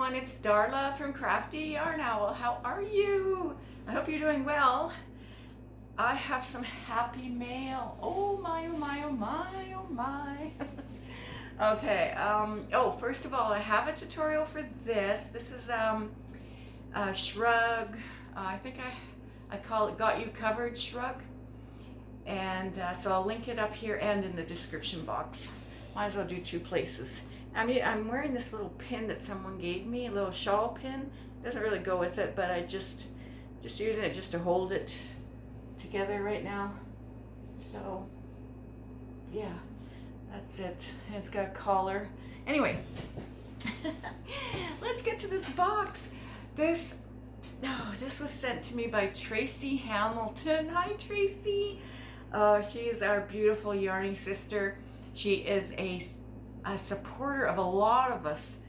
everyone, it's Darla from crafty.yarn.owl. How are you? I hope you're doing well. I have some happy mail. Oh my, oh my, oh my, oh my. Okay, first of all, I have a tutorial for this. This is Shrug. I think I call it Got You Covered Shrug. And so I'll link it up here and in the description box. Might as well do two places. I'm wearing this little pin that someone gave me, a little shawl pin. Doesn't really go with it, but I just using it just to hold it together right now. So yeah, that's it. And it's got a collar. Anyway, let's get to this box. This was sent to me by Tracy Hamilton. Hi, Tracy. She is our beautiful yarny sister. She is a supporter of a lot of us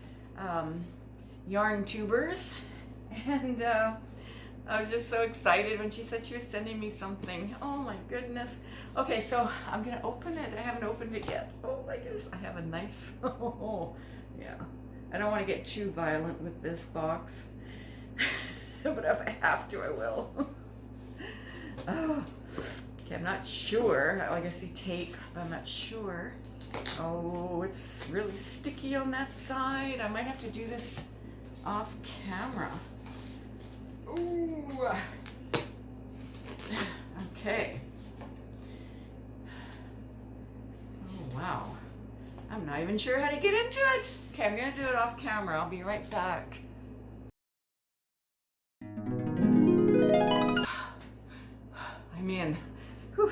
yarn tubers, and I was just so excited when she said she was sending me something. Oh my goodness. Okay, so I'm gonna open it. I haven't opened it yet. Oh my goodness, I have a knife. Oh yeah, I don't want to get too violent with this box, but if I have to, I will. Oh, okay, I'm not sure. I guess see tape, but I'm not sure. Oh, it's really sticky on that side. I might have to do this off camera. Ooh. Okay. Oh, wow. I'm not even sure how to get into it. Okay, I'm going to do it off camera. I'll be right back. I'm in. Whew.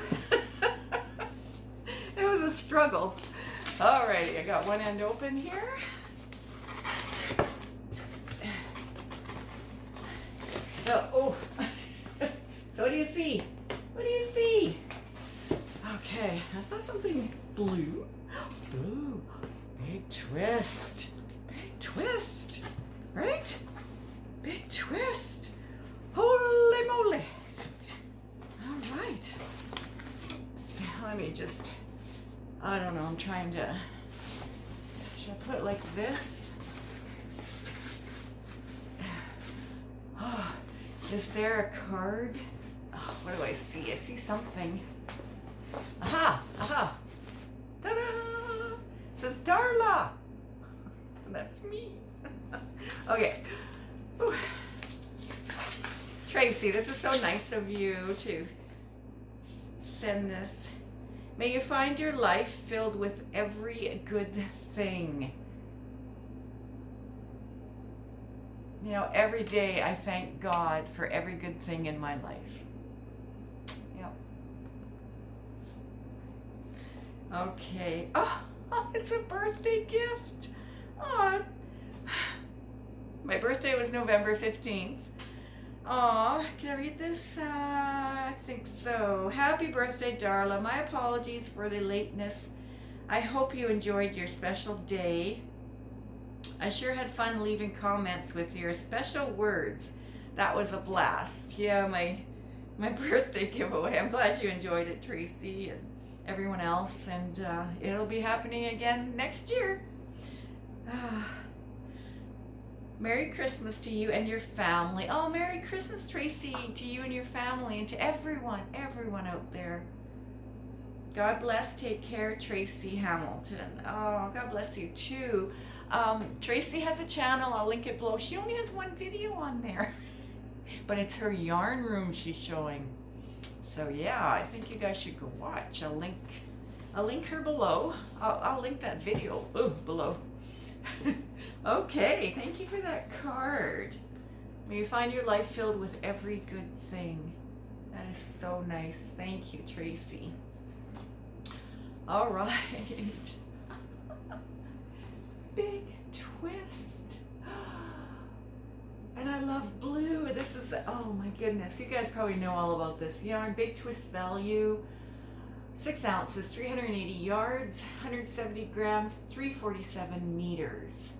It was a struggle. Alrighty, I got one end open here. So, so what do you see? What do you see? Okay, I saw something blue. Ooh, big twist. Big twist, right? Big twist. Holy moly. All right. Let me just, I don't know, I'm trying to, should I put it like this? Oh, is there a card? Oh, what do I see? I see something. Aha! Aha! Ta-da! It says Darla! That's me. Okay. Whew. Tracy, this is so nice of you to send this. May you find your life filled with every good thing. You know, every day I thank God for every good thing in my life. Yep. Okay. Oh, it's a birthday gift. Oh, my birthday was November 15th. Aw, can I read this? I think so. Happy birthday, Darla. My apologies for the lateness. I hope you enjoyed your special day. I sure had fun leaving comments with your special words. That was a blast. Yeah, my birthday giveaway. I'm glad you enjoyed it, Tracy, and everyone else. And it'll be happening again next year. Merry Christmas to you and your family. Oh, Merry Christmas, Tracy, to you and your family, and to everyone out there. God bless. Take care, Tracy Hamilton. Oh, God bless you too. Tracy has a channel. I'll link it below. She only has one video on there, but it's her yarn room she's showing. So yeah, I think you guys should go watch. I'll link her below. I'll link that video below. Okay, thank you for that card. May you find your life filled with every good thing. That is so nice. Thank you, Tracy. All right. Big twist. And I love blue. This is, oh my goodness. You guys probably know all about this yarn. Big twist value. 6 ounces, 380 yards, 170 grams, 347 meters.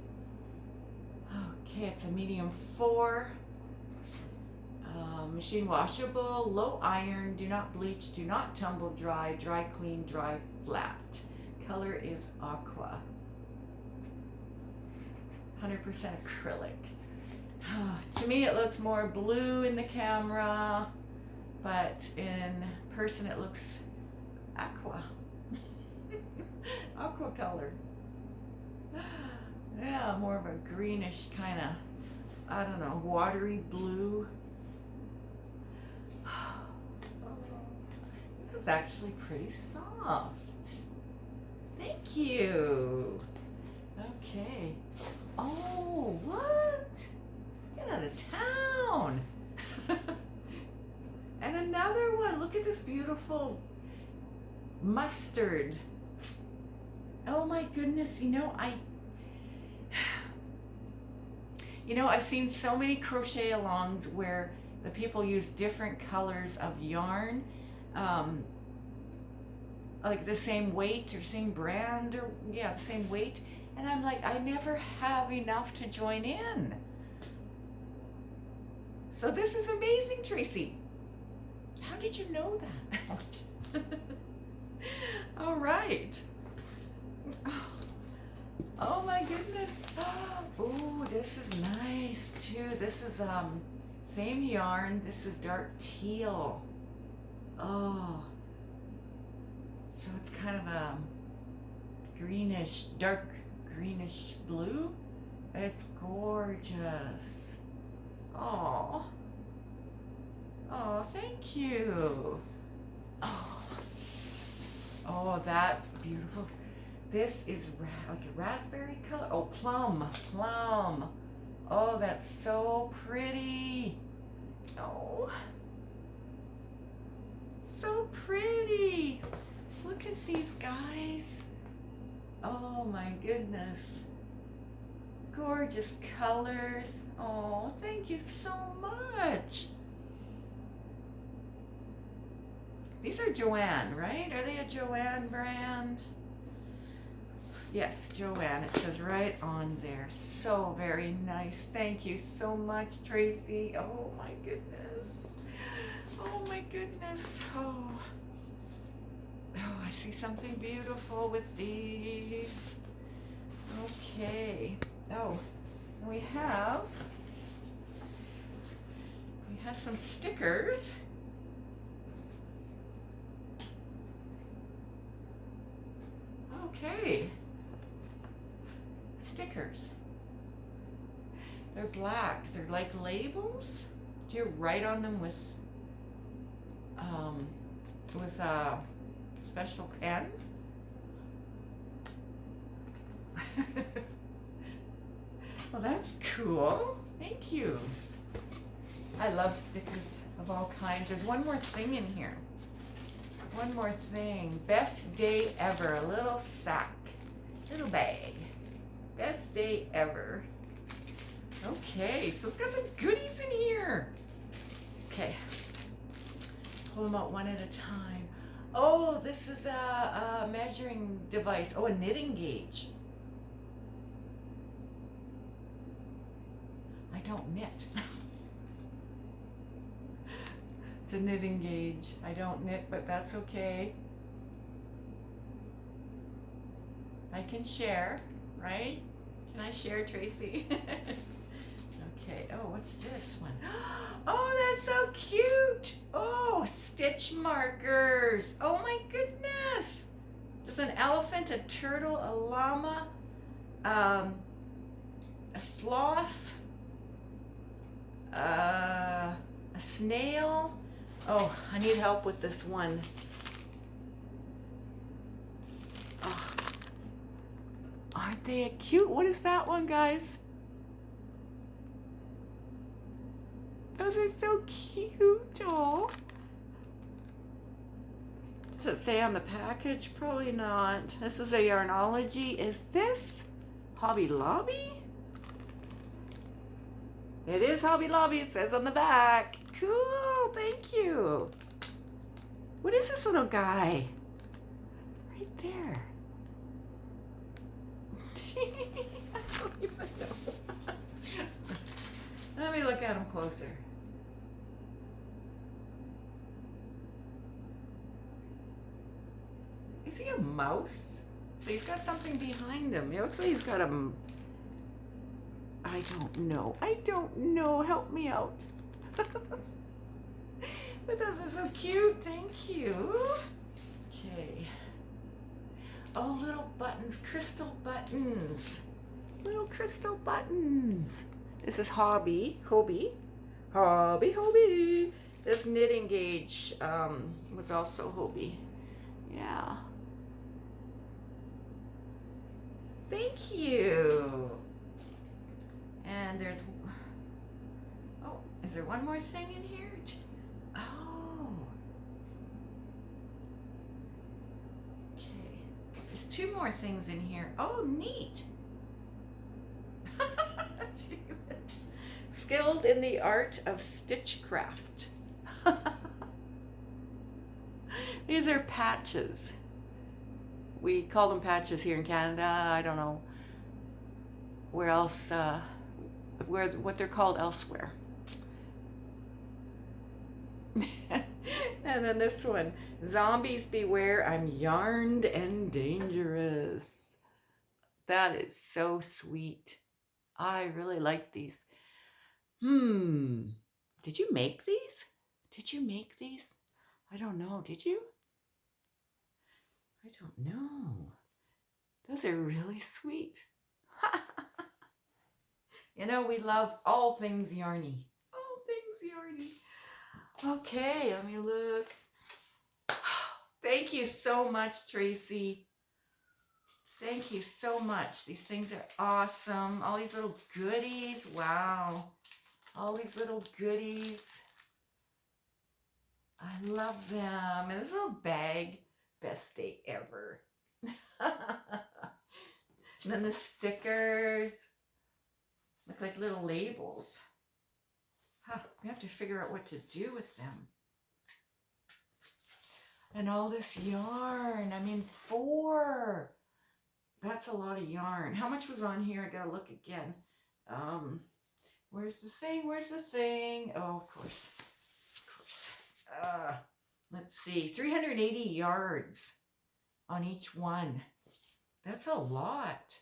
Okay, it's a medium 4. Machine washable, low iron, do not bleach, do not tumble dry, dry clean, dry flat. Color is aqua. 100% acrylic. To me it looks more blue in the camera, but in person it looks aqua. Aqua color. Yeah, more of a greenish kind of, I don't know, watery blue. This is actually pretty soft. Thank you. Okay. Oh, what? Get out of town. And another one. Look at this beautiful mustard. Oh my goodness. I've seen so many crochet alongs where the people use different colors of yarn, like the same weight or same brand, or the same weight. And I'm like, I never have enough to join in. So this is amazing, Tracy. How did you know that? All right. Oh my goodness. Oh, this is nice too. This is same yarn. This is dark teal. Oh. So it's kind of a greenish, dark greenish blue. It's gorgeous. Oh. Oh, thank you. Oh, that's beautiful. This is like a raspberry color. Oh, plum. Oh, that's so pretty. Oh, so pretty. Look at these guys. Oh my goodness. Gorgeous colors. Oh, thank you so much. These are Joanne, right? Are they a Joanne brand? Yes, Joanne. It says right on there. So very nice. Thank you so much, Tracy. Oh my goodness. Oh my goodness. Oh, I see something beautiful with these. Okay. Oh, we have some stickers. Okay. Stickers. They're black. They're like labels. Do you write on them with a special pen? Well, that's cool. Thank you. I love stickers of all kinds. There's one more thing in here. One more thing. Best day ever. A little sack. Little bag. Best day ever. Okay, so it's got some goodies in here. Okay. Pull them out one at a time. Oh, this is a measuring device. Oh, a knitting gauge. I don't knit. It's a knitting gauge. I don't knit, but that's okay. I can share, right? Can I share, Tracy? Okay. Oh, what's this one? Oh, that's so cute. Oh, stitch markers. Oh my goodness. There's an elephant, a turtle, a llama, a sloth, a snail. Oh, I need help with this one. Oh, aren't they cute? What is that one, guys? Those are so cute. Oh. Does it say on the package? Probably not. This is a Yarnology. Is this Hobby Lobby? It is Hobby Lobby. It says on the back. Cool. Thank you. What is this little guy? Right there. I don't even know. Let me look at him closer. Is he a mouse? So he's got something behind him. It looks like he's got a I don't know. I don't know. Help me out. But those are so cute. Thank you. Okay. Oh, little buttons. Crystal buttons. Little crystal buttons. This is Hobby. This knitting gauge was also Hobby. Yeah. Thank you. And there's, oh, is there one more thing in here? Oh. Okay. There's two more things in here. Oh, neat. Skilled in the art of stitchcraft. These are patches. We call them patches here in Canada. I don't know where else, what they're called elsewhere. And then this one, zombies beware, I'm yarned and dangerous. That is so sweet. I really like these. Did you make these? Did you make these? I don't know. Did you? I don't know. Those are really sweet. You know, we love all things yarny. All things yarny. Okay, let me look. Thank you so much, Tracy. Thank you so much. These things are awesome. All these little goodies. Wow. All these little goodies. I love them. And this little bag. Best day ever. And then the stickers. Look like little labels. We have to figure out what to do with them. And all this yarn. I mean, 4. That's a lot of yarn. How much was on here? I gotta look again. Where's the thing? Where's the thing? Oh, of course. Of course. Let's see. 380 yards on each one. That's a lot.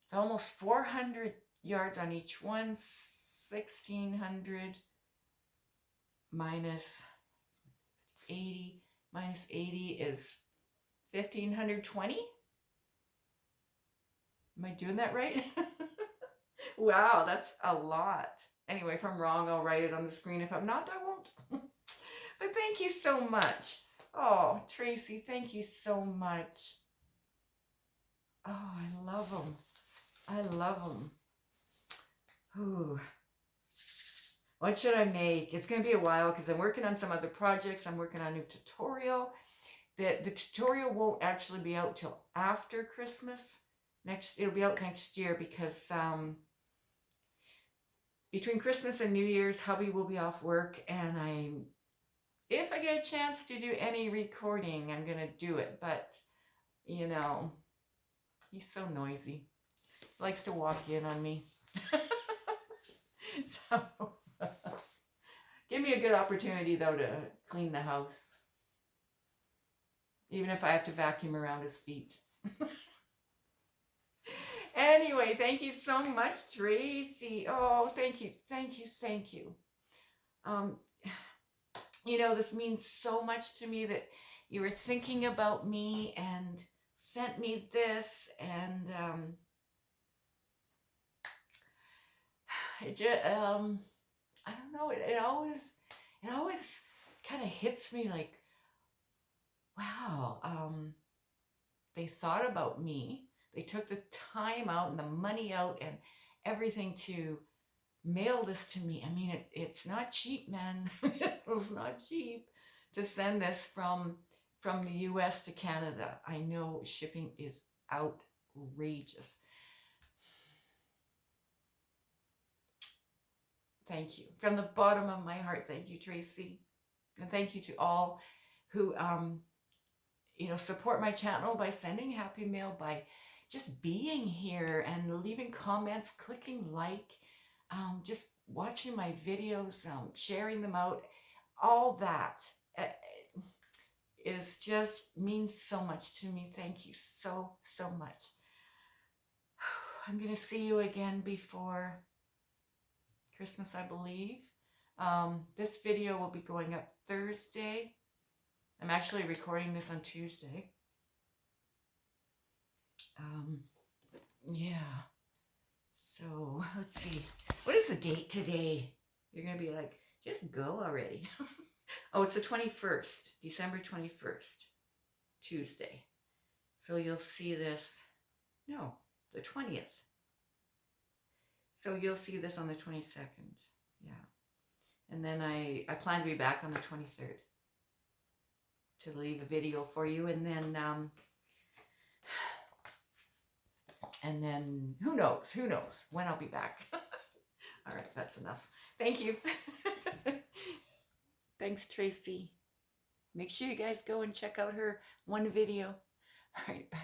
It's almost 400 yards on each one. 1,600 minus 80. Minus 80 is 1,520. Am I doing that right? Wow, that's a lot. Anyway, if I'm wrong, I'll write it on the screen. If I'm not, I won't. But thank you so much. Oh, Tracy, thank you so much. Oh, I love them. I love them. Ooh. What should I make? It's going to be a while because I'm working on some other projects. I'm working on a new tutorial. The tutorial won't actually be out till after Christmas. It'll be out next year because between Christmas and New Year's, hubby will be off work, and if I get a chance to do any recording, I'm gonna do it. But you know, he's so noisy. He likes to walk in on me. So give me a good opportunity though to clean the house. Even if I have to vacuum around his feet. Anyway, thank you so much, Tracy. Oh, thank you, thank you, thank you. You know, this means so much to me that you were thinking about me and sent me this, and it just, I don't know, it always kind of hits me like, wow, they thought about me. They took the time out and the money out and everything to mail this to me. I mean, it's not cheap, man. It's not cheap to send this from the US to Canada. I know shipping is outrageous. Thank you. From the bottom of my heart, thank you, Tracy. And thank you to all who, you know, support my channel by sending happy mail, by just being here and leaving comments, clicking like, just watching my videos, sharing them out. All that is just means so much to me. Thank you so, so much. I'm going to see you again before Christmas, I believe. This video will be going up Thursday. I'm actually recording this on Tuesday. Yeah. So, let's see. What is the date today? You're going to be like, just go already. Oh, it's the 21st, December 21st, Tuesday. So you'll see this, no, the 20th. So you'll see this on the 22nd, yeah. And then I plan to be back on the 23rd to leave a video for you. And then who knows when I'll be back. All right, that's enough. Thank you. Thanks, Tracy. Make sure you guys go and check out her one video. All right, bye.